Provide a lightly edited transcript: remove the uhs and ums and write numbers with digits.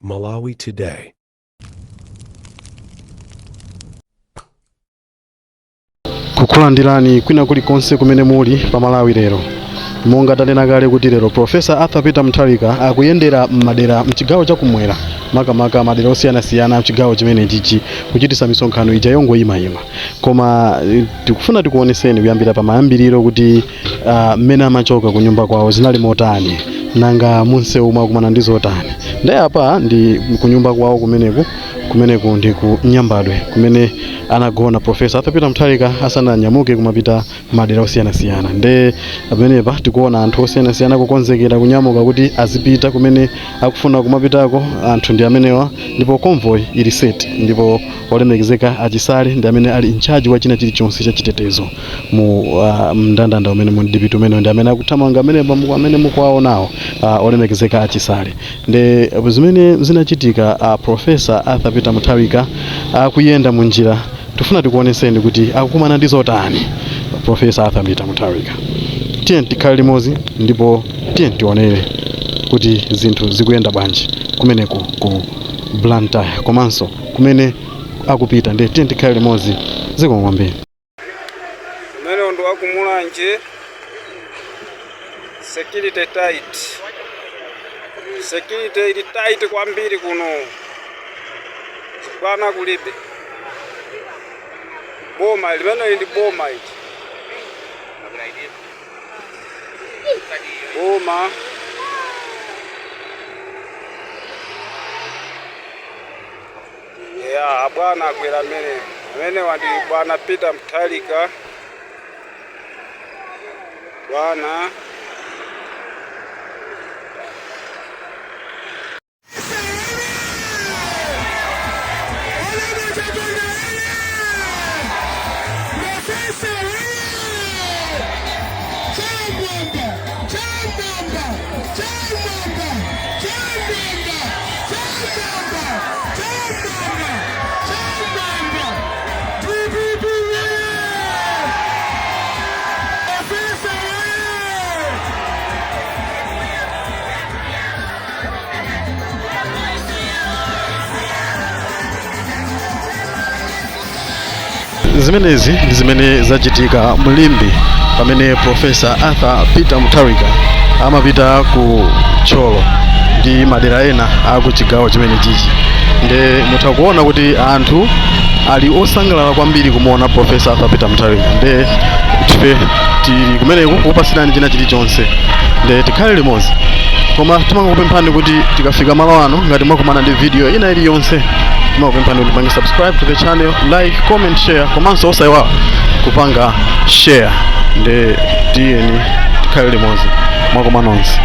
Malawi Today. Kukulandirani kwina kulikonse kumene muli pa Malawi lero. Monga tanena kale kuti lero Profesa Arthur Peter Mutharika akuyendera m'madera mchigawo chakumwera makamaka madera osiyanasiyana mchigawo chimene chichi kuchitisa misonkhano ija yongoyimayima. Koma tikufuna tikuoneseni kuyambira pa mayambiriro kuti mmene amachoka ku nyumba kwawo zinali motani nanga munsewu mwakumana ndi zotani. Ndiye apa ndi ku nyumba kwawo kumeneku ndi ku Nyambadwe kumene anagona Profesa Arthur Peter Mutharika asananyamuke kumapita madera osiyanasiyana. Nde pamenepa tikuona anthu osiyanasiyana kukonzekera kunyamuka kuti azipita kumene akufuna kumapitako anthu ndi amenewa, ndipo convoy ili set, ndipo olemekezeka achisale ndi amene ali in charge wa china chilichonse cha chitetezo mu mndandanda umene mu dipiti umene ndi amene akuthamanga amene mukwaonawo olemekezeka achisale. Nde zimene zinachitika Profesa Arthur Peter Mutharika akuyenda munjira tufuna tikuoneseni kuti akukumana ndi zotani Profesa Arthur Peter Mutharika. Tiye tikhale limodzi ndipo tiye tionere kuti zinthu zikuyenda bwanji kumeneku ku Blantyre komanso kumene akupita. Nde tiye tikhale limodzi zikomwambeni. Kumene ndo akumulanje security tight. Security ili tight kwambiri kuno. Bwana kulibe. Boma limene ndi boma ili. Boma. Ya bwana akwera mene wandi bwana Peter Mutharika. Bwana zimenezi ndi zimene zachitika Mlimbi pamene Profesa Arthur Peter Mutharika amapita ku Tcholo ndi madera ena aku chigawo chimene chichi. Nde mutakuona kuti anthu ali osangalala kwambiri kumuona Profesa Arthur Peter Mutharika. Nde tife tili kumeneku kupasirani china chilichonse. Nde tikhale limodzi. Koma timangopemphani kuti tikafika malo ano ngati mwakumana ndi video ina iliyonse timangopemphani kuti pange subscribe to the channel, like, comment, share, komanso osayiwala kupanga share. Nde tiyeni tikhale limodzi mwakumana nonse.